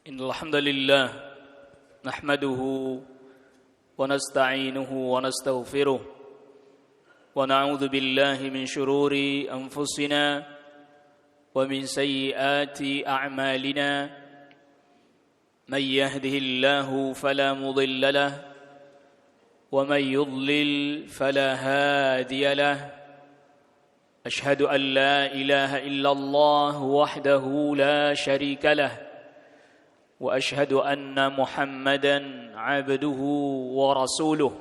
إن الحمد لله نحمده ونستعينه ونستغفره ونعوذ بالله من شرور أنفسنا ومن سيئات أعمالنا من يهده الله فلا مضل له ومن يضلل فلا هادي له أشهد أن لا إله إلا الله وحده لا شريك له وأشهد أن محمدا عبده ورسوله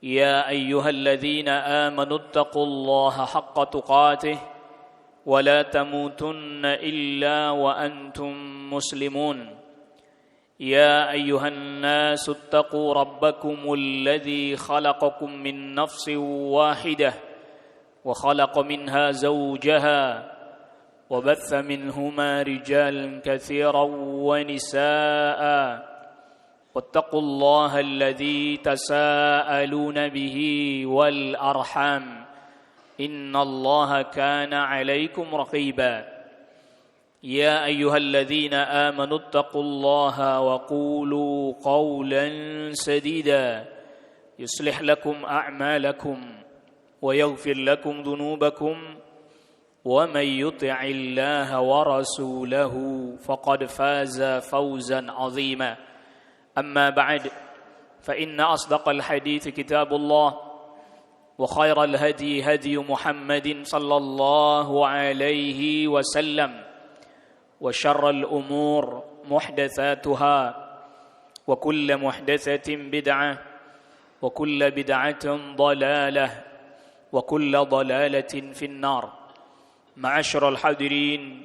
يا أيها الذين آمنوا اتقوا الله حق تقاته ولا تموتن إلا وأنتم مسلمون يا أيها الناس اتقوا ربكم الذي خلقكم من نفس واحدة وخلق منها زوجها وبث منهما رجالا كثيرا ونساء واتقوا الله الذي تساءلون به والأرحام إن الله كان عليكم رقيبا يا أيها الذين آمنوا اتقوا الله وقولوا قولا سديدا يصلح لكم أعمالكم ويغفر لكم ذنوبكم ومن يطع الله ورسوله فقد فاز فوزا عظيما أما بعد فإن أصدق الحديث كتاب الله وخير الهدي هدي محمد صلى الله عليه وسلم وشر الأمور محدثاتها وكل محدثة بدعة وكل بدعة ضلالة وكل ضلالة في النار. Ma'asyiral hadirin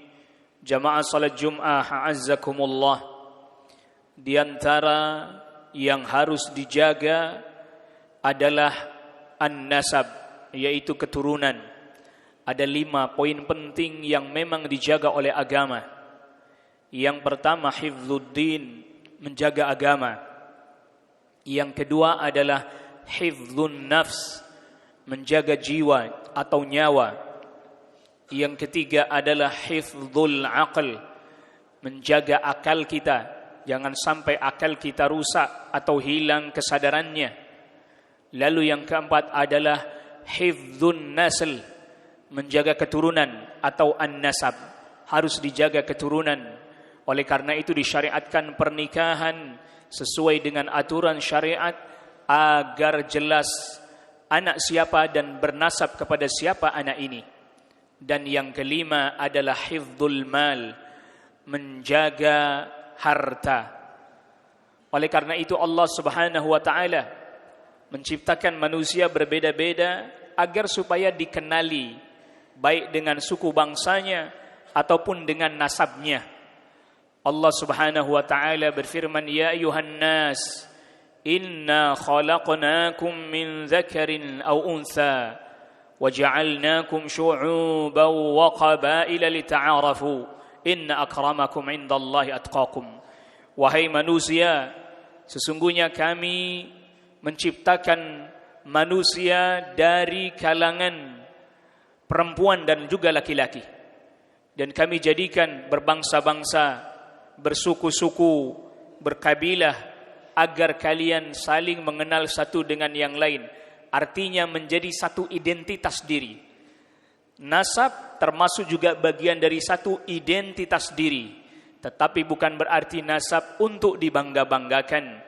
jamaah salat Jumat a'azzakumullah. Di antara yang harus dijaga adalah an-nasab, yaitu keturunan. Ada 5 poin penting yang memang dijaga oleh agama. Yang pertama hifdzuddin, menjaga agama. Yang kedua adalah hifdzun nafs, menjaga jiwa atau nyawa. Yang ketiga adalah hifdzul aql, menjaga akal kita, jangan sampai akal kita rusak atau hilang kesadarannya. Lalu yang keempat adalah hifdzun nasl, menjaga keturunan atau an-nasab, harus dijaga keturunan. Oleh karena itu disyariatkan pernikahan sesuai dengan aturan syariat agar jelas anak siapa dan bernasab kepada siapa anak ini. Dan yang kelima adalah hifdzul mal, menjaga harta. Oleh karena itu Allah Subhanahu wa taala menciptakan manusia berbeda-beda agar supaya dikenali baik dengan suku bangsanya ataupun dengan nasabnya. Allah Subhanahu wa taala berfirman, ya ayuhan nas inna khalaqnakum min dzakarin aw untha وَجَعَلْنَاكُمْ شُعُوبًا وَقَبَائِلَ لِتَعَارَفُوا إِنَّ أَكْرَمَكُمْ عِنْدَ اللَّهِ أَتْقَاكُمْ. Wahai manusia, sesungguhnya kami menciptakan manusia dari kalangan perempuan dan juga laki-laki, dan kami jadikan berbangsa-bangsa, bersuku-suku, berkabilah, agar kalian saling mengenal satu dengan yang lain. Artinya menjadi satu identitas diri. Nasab termasuk juga bagian dari satu identitas diri, tetapi bukan berarti nasab untuk dibangga-banggakan.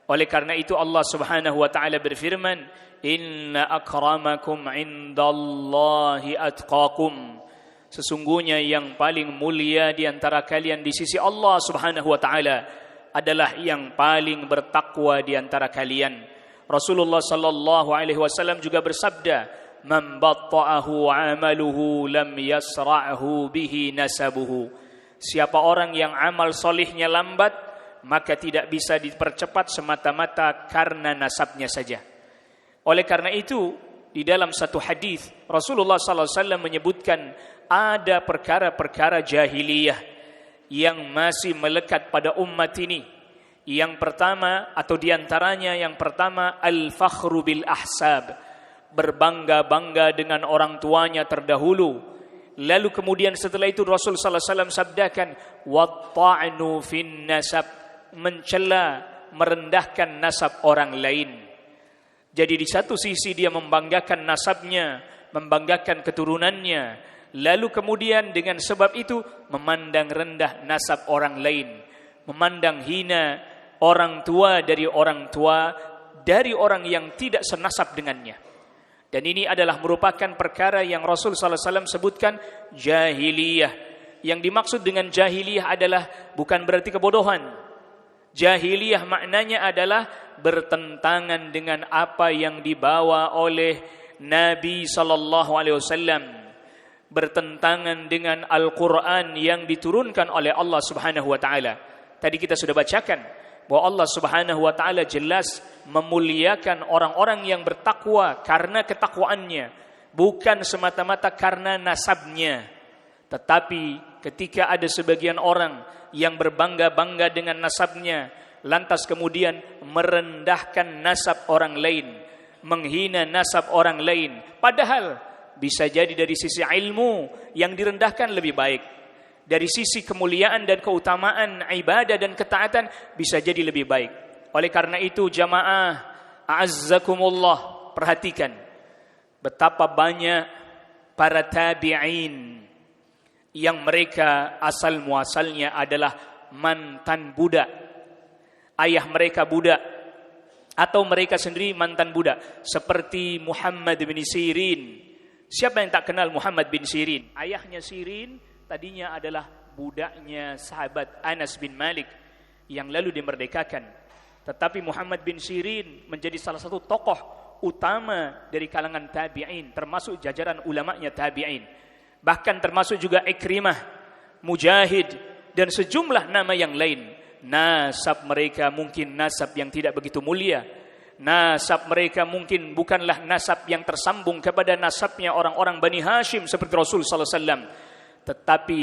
Oleh karena itu Allah Subhanahu wa taala berfirman, inna akramakum indallahi atqakum. Sesungguhnya yang paling mulia di antara kalian di sisi Allah Subhanahu wa taala adalah yang paling bertakwa di antara kalian. Rasulullah sallallahu alaihi wasallam juga bersabda, "Man batta'ahu 'amaluhu lam yasra'hu bihi nasabuhu." Siapa orang yang amal solihnya lambat, maka tidak bisa dipercepat semata-mata karena nasabnya saja. Oleh karena itu, di dalam satu hadis Rasulullah sallallahu alaihi wasallam menyebutkan ada perkara-perkara jahiliyah yang masih melekat pada umat ini. Yang pertama atau diantaranya yang pertama al-fakhru bil ahsab, berbangga-bangga dengan orang tuanya terdahulu, Lalu kemudian setelah itu Rasul sallallahu alaihi wasallam sabdakan, "Watta'nu fin nasab", mencela, merendahkan nasab orang lain. Jadi di satu sisi dia membanggakan nasabnya, membanggakan keturunannya, lalu kemudian dengan sebab itu memandang rendah nasab orang lain, memandang hina orang tua dari orang tua, dari orang yang tidak senasab dengannya. Dan ini adalah merupakan perkara yang Rasul sallallahu alaihi wasallam sebutkan jahiliyah. Yang dimaksud dengan jahiliyah adalah bukan berarti kebodohan. Jahiliyah maknanya adalah bertentangan dengan apa yang dibawa oleh Nabi sallallahu alaihi wasallam, bertentangan dengan Al-Qur'an yang diturunkan oleh Allah Subhanahu wa taala. Tadi kita sudah bacakan bahwa Allah Subhanahu wa taala jelas memuliakan orang-orang yang bertakwa karena ketakwaannya, bukan semata-mata karena nasabnya. Tetapi ketika ada sebagian orang yang berbangga-bangga dengan nasabnya, lantas kemudian merendahkan nasab orang lain, menghina nasab orang lain, padahal bisa jadi dari sisi ilmu yang direndahkan lebih baik, dari sisi kemuliaan dan keutamaan ibadah dan ketaatan bisa jadi lebih baik. Oleh karena itu jamaah a'azzakumullah, perhatikan betapa banyak para tabi'in yang mereka asal muasalnya adalah mantan budak. Ayah mereka budak atau mereka sendiri mantan budak, seperti Muhammad bin Sirin. Siapa yang tak kenal Muhammad bin Sirin? Ayahnya Sirin tadinya adalah budaknya sahabat Anas bin Malik yang lalu dimerdekakan. Tetapi Muhammad bin Sirin menjadi salah satu tokoh utama dari kalangan tabi'in, termasuk jajaran ulamanya tabi'in. Bahkan termasuk juga Ikrimah, Mujahid, dan sejumlah nama yang lain. Nasab mereka mungkin nasab yang tidak begitu mulia. Nasab mereka mungkin bukanlah nasab yang tersambung kepada nasabnya orang-orang Bani Hashim seperti Rasul sallallahu alaihi wasallam. Tetapi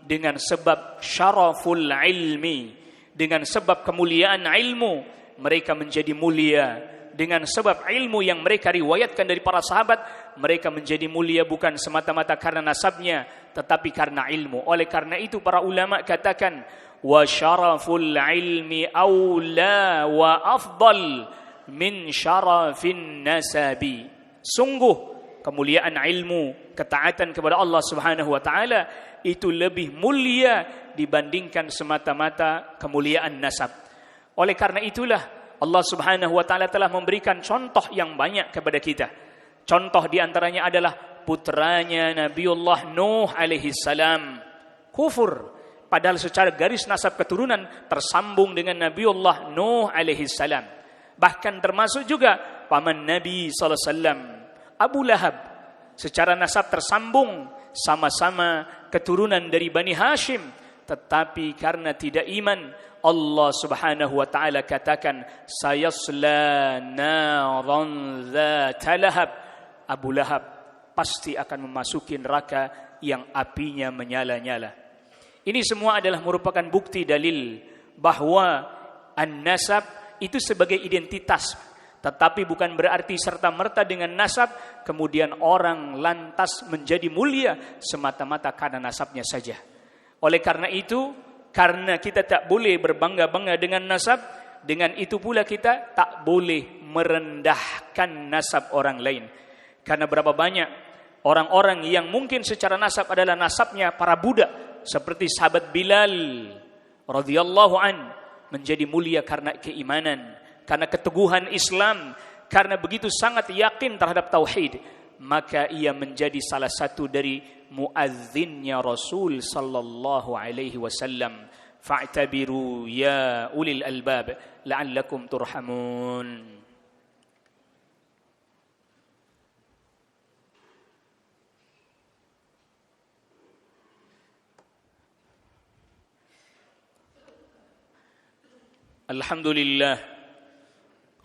dengan sebab syaraful ilmi, dengan sebab kemuliaan ilmu, mereka menjadi mulia. Dengan sebab ilmu yang mereka riwayatkan dari para sahabat, mereka menjadi mulia bukan semata-mata karena nasabnya, tetapi karena ilmu. Oleh karena itu para ulama katakan, wa syaraful ilmi aula wa afdal min syarafin nasabi. Sungguh kemuliaan ilmu, ketaatan kepada Allah Subhanahu wa taala itu lebih mulia dibandingkan semata-mata kemuliaan nasab. Oleh karena itulah Allah Subhanahu wa taala telah memberikan contoh yang banyak kepada kita. Contoh diantaranya adalah putranya Nabiullah Nuh alaihi salam kufur, padahal secara garis nasab keturunan tersambung dengan Nabiullah Nuh alaihi salam. Bahkan termasuk juga paman Nabi sallallahu alaihi wasallam Abu Lahab, secara nasab tersambung, sama-sama keturunan dari Bani Hashim, tetapi karena tidak iman, Allah Subhanahu wa taala katakan sayasla naran dzata lahab. Abu Lahab pasti akan memasuki neraka yang apinya menyala-nyala. Ini semua adalah merupakan bukti dalil bahwa an-nasab itu sebagai identitas, tetapi bukan berarti serta-merta dengan nasab kemudian orang lantas menjadi mulia semata-mata karena nasabnya saja. Oleh karena itu, karena kita tak boleh berbangga-bangga dengan nasab, dengan itu pula kita tak boleh merendahkan nasab orang lain. Karena berapa banyak orang-orang yang mungkin secara nasab adalah nasabnya para budak, seperti sahabat Bilal radhiyallahu an, menjadi mulia karena keimanan, karena keteguhan Islam, karena begitu sangat yakin terhadap tauhid, maka ia menjadi salah satu dari muazzinnya Rasul sallallahu alaihi wasallam. Fa'tabiru ya ulil albab la'allakum turhamun. Alhamdulillah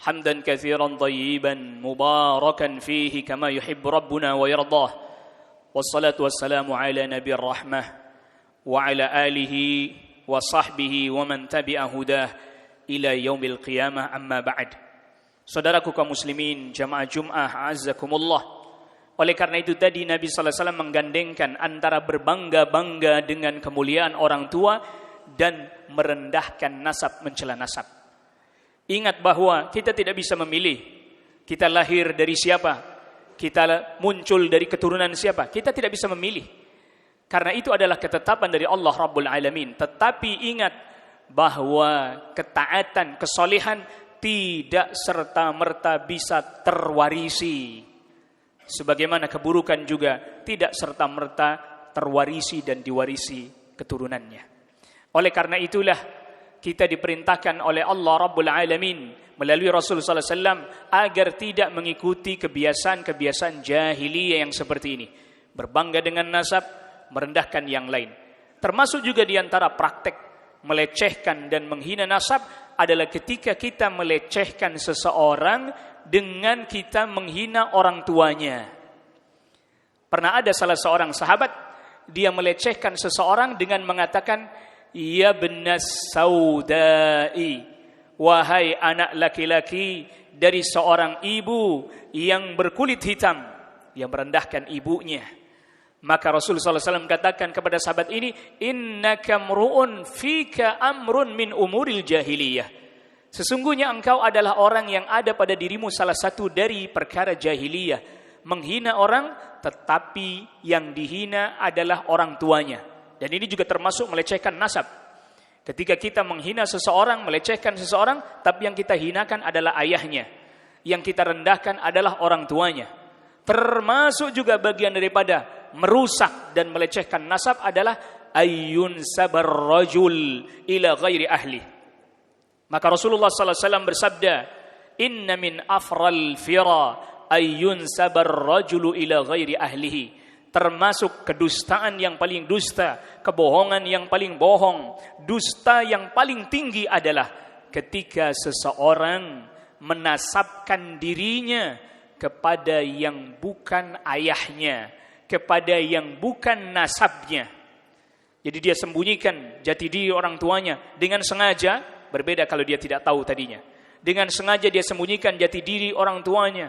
hamdan katsiran thayyiban mubarakan fihi kama yuhibbu rabbuna wa yardah. Wassalatu wassalamu ala nabiyir rahmah wa ala alihi wa sahbihi wa man tabi'a hudah ila yaumil qiyamah, amma ba'd. Saudaraku kaum muslimin jamaah Jumat azzakumullah. Oleh karena itu tadi Nabi sallallahu alaihi wasallam menggandengkan antara berbangga-bangga dengan kemuliaan orang tua dan merendahkan nasab, mencela nasab. Ingat bahwa kita tidak bisa memilih kita lahir dari siapa, kita muncul dari keturunan siapa, kita tidak bisa memilih. Karena itu adalah ketetapan dari Allah Rabbul Alamin. Tetapi ingat bahwa ketaatan, kesolehan tidak serta-merta bisa terwarisi. Sebagaimana keburukan juga tidak serta-merta terwarisi dan diwarisi keturunannya. Oleh karena itulah kita diperintahkan oleh Allah Rabbul Alamin melalui Rasul sallallahu alaihi wasallam agar tidak mengikuti kebiasaan-kebiasaan jahiliyah yang seperti ini. Berbangga dengan nasab, merendahkan yang lain. Termasuk juga di antara praktek melecehkan dan menghina nasab adalah ketika kita melecehkan seseorang dengan kita menghina orang tuanya. Pernah ada salah seorang sahabat, dia melecehkan seseorang dengan mengatakan, "Ya benas saudai, wahai anak laki-laki dari seorang ibu yang berkulit hitam," yang merendahkan ibunya. Maka Rasulullah SAW katakan kepada sahabat ini, "Innaka mru'un fika amrun min umuril jahiliyah." Sesungguhnya engkau adalah orang yang ada pada dirimu salah satu dari perkara jahiliyah. Menghina orang, tetapi yang dihina adalah orang tuanya. Dan ini juga termasuk melecehkan nasab. Ketika kita menghina seseorang, melecehkan seseorang, tapi yang kita hinakan adalah ayahnya. Yang kita rendahkan adalah orang tuanya. Termasuk juga bagian daripada merusak dan melecehkan nasab adalah ayyun sabar rajul ila ghairi ahli. Maka Rasulullah sallallahu alaihi wasallam bersabda, "Inna min afral fira ayyun sabar rajulu ila ghairi ahlihi." Termasuk kedustaan yang paling dusta, kebohongan yang paling bohong, dusta yang paling tinggi adalah ketika seseorang menasabkan dirinya kepada yang bukan ayahnya, kepada yang bukan nasabnya. Jadi dia sembunyikan jati diri orang tuanya dengan sengaja. Berbeda kalau dia tidak tahu tadinya. Dengan sengaja dia sembunyikan jati diri orang tuanya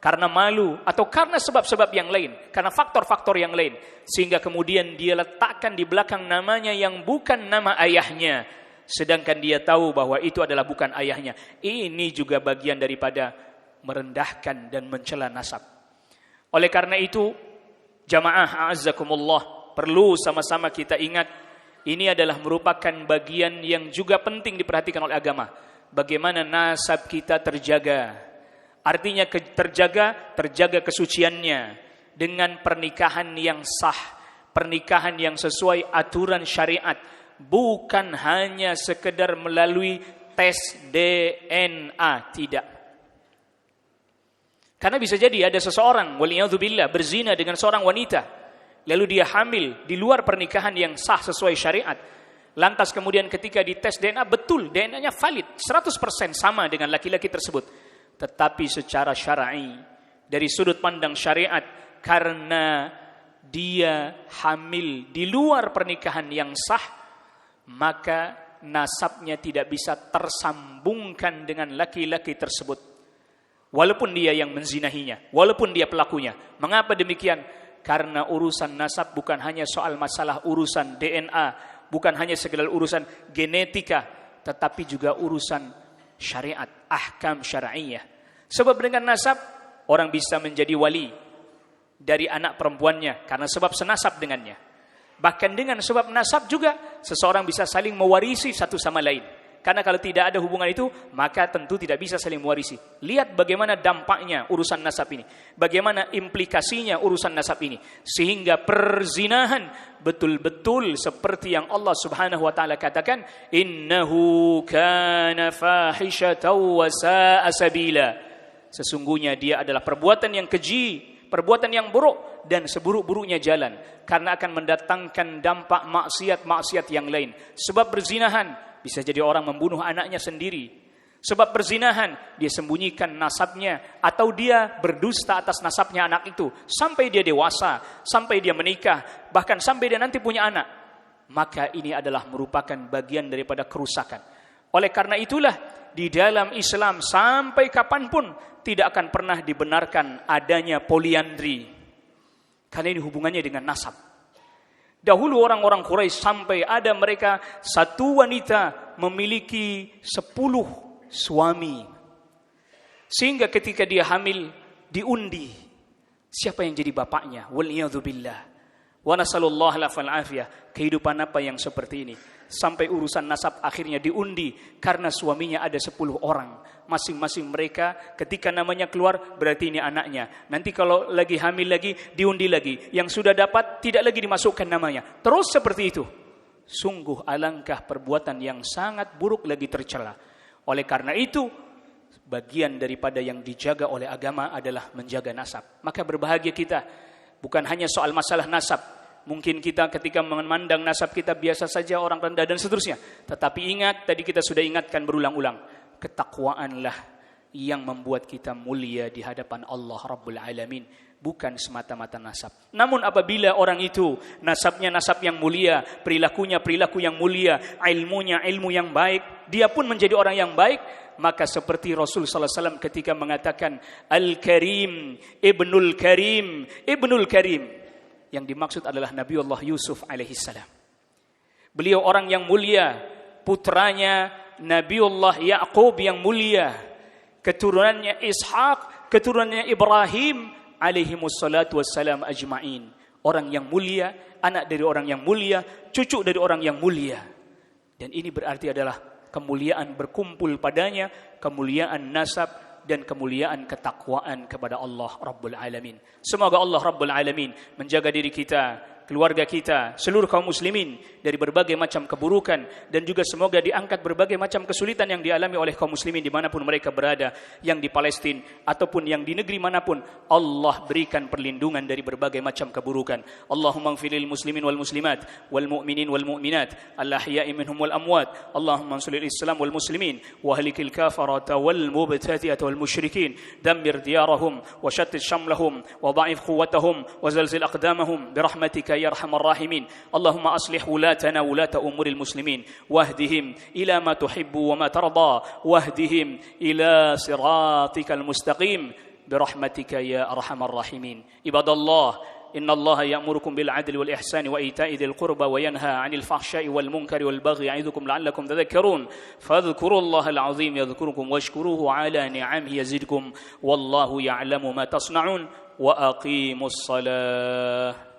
karena malu atau karena sebab-sebab yang lain, karena faktor-faktor yang lain, sehingga kemudian dia letakkan di belakang namanya yang bukan nama ayahnya, sedangkan dia tahu bahwa itu adalah bukan ayahnya. Ini juga bagian daripada merendahkan dan mencela nasab. Oleh karena itu, jamaah a'azzakumullah, perlu sama-sama kita ingat, ini adalah merupakan bagian yang juga penting diperhatikan oleh agama. Bagaimana nasab kita terjaga. Artinya terjaga kesuciannya dengan pernikahan yang sah, pernikahan yang sesuai aturan syariat, bukan hanya sekedar melalui tes DNA, tidak. Karena bisa jadi ada seseorang waliyadzubillah berzina dengan seorang wanita, lalu dia hamil di luar pernikahan yang sah sesuai syariat. Lantas kemudian ketika dites DNA, betul DNA-nya valid, 100% sama dengan laki-laki tersebut. Tetapi secara syar'i, dari sudut pandang syariat, karena dia hamil di luar pernikahan yang sah, maka nasabnya tidak bisa tersambungkan dengan laki-laki tersebut. Walaupun dia yang menzinahinya, walaupun dia pelakunya. Mengapa demikian? Karena urusan nasab bukan hanya soal masalah urusan DNA, bukan hanya sekedar urusan genetika, tetapi juga urusan syariat, ahkam syar'iyah. Sebab dengan nasab, orang bisa menjadi wali dari anak perempuannya karena sebab senasab dengannya. Bahkan dengan sebab nasab juga, seseorang bisa saling mewarisi satu sama lain. Karena kalau tidak ada hubungan itu, maka tentu tidak bisa saling mewarisi. Lihat bagaimana dampaknya urusan nasab ini. Bagaimana implikasinya urusan nasab ini. Sehingga perzinahan betul-betul seperti yang Allah Subhanahu wa taala katakan, "Innahu kana fahishatan wa sa'a sabila." Sesungguhnya dia adalah perbuatan yang keji, perbuatan yang buruk dan seburuk-buruknya jalan, karena akan mendatangkan dampak maksiat-maksiat yang lain. Sebab berzinahan bisa jadi orang membunuh anaknya sendiri. Sebab berzinahan, dia sembunyikan nasabnya, atau dia berdusta atas nasabnya anak itu sampai dia dewasa, sampai dia menikah, bahkan sampai dia nanti punya anak. Maka ini adalah merupakan bagian daripada kerusakan. Oleh karena itulah di dalam Islam sampai kapanpun tidak akan pernah dibenarkan adanya poliandri. Karena ini hubungannya dengan nasab. Dahulu orang-orang Quraisy sampai ada mereka satu wanita memiliki 10 suami. Sehingga ketika dia hamil diundi siapa yang jadi bapaknya. Waliyadzubillah. Wa nasallallahu alaihi afiyah. Kehidupan apa yang seperti ini? Sampai urusan nasab akhirnya diundi karena suaminya ada 10 orang. Masing-masing mereka ketika namanya keluar berarti ini anaknya. Nanti kalau lagi hamil lagi diundi lagi. Yang sudah dapat tidak lagi dimasukkan namanya. Terus seperti itu. Sungguh alangkah perbuatan yang sangat buruk lagi tercela. Oleh karena itu bagian daripada yang dijaga oleh agama adalah menjaga nasab. Maka berbahagia kita. Bukan hanya soal masalah nasab. Mungkin kita ketika memandang nasab kita biasa saja, orang rendah dan seterusnya. Tetapi ingat, tadi kita sudah ingatkan berulang-ulang. Ketakwaanlah yang membuat kita mulia di hadapan Allah Rabbul Alamin. Bukan semata-mata nasab. Namun apabila orang itu nasabnya nasab yang mulia, perilakunya perilaku yang mulia, ilmunya ilmu yang baik, dia pun menjadi orang yang baik, maka seperti Rasul sallallahu alaihi wasallam ketika mengatakan Al-Karim, Ibnul Karim, Ibnul Karim. Yang dimaksud adalah Nabiullah Yusuf alaihissalam. Beliau orang yang mulia, putranya Nabiullah Yaqub yang mulia, keturunannya Ishaq, keturunannya Ibrahim alaihimussalatu wassalam ajma'in. Orang yang mulia, anak dari orang yang mulia, cucu dari orang yang mulia. Dan ini berarti adalah kemuliaan berkumpul padanya, kemuliaan nasab dan kemuliaan ketakwaan kepada Allah Rabbul Alamin. Semoga Allah Rabbul Alamin menjaga diri kita, keluarga kita, seluruh kaum muslimin dari berbagai macam keburukan, dan juga semoga diangkat berbagai macam kesulitan yang dialami oleh kaum muslimin dimanapun mereka berada, yang di Palestina ataupun yang di negeri manapun. Allah berikan perlindungan dari berbagai macam keburukan. Allahumma ighfirlil muslimin wal muslimat wal mu'minin wal mu'minat al ahya'i minhum wal amwat. Allahumma ansuril islam wal muslimin wa ahlikil kafarata wal mubtadi'ata wal musyrikin. Dammir diyarahum wa shattit shamlahum wa dha'if quwwatahum wa zalzil aqdamahum birahmatika ya arhamar rahimin. Allahumma aslih wulatana wulata umuril muslimin wahdihim ila ma tuhibbu wa ma tarda wahdihim ila siratikal mustaqim birahmatika ya arhamar rahimin. Ibadallah, inna Allah ya'murukum bil 'adli wal ihsani wa ita'i dzil qurba wa yanha 'anil fahsya'i wal munkari wal baghi ya'idukum la'allakum tadhakkarun. Fadhkurullahal 'azim yadhkurukum washkuruhu 'ala ni'amihi yazidkum wallahu ya'lamu ma tasna'un wa aqimus salah.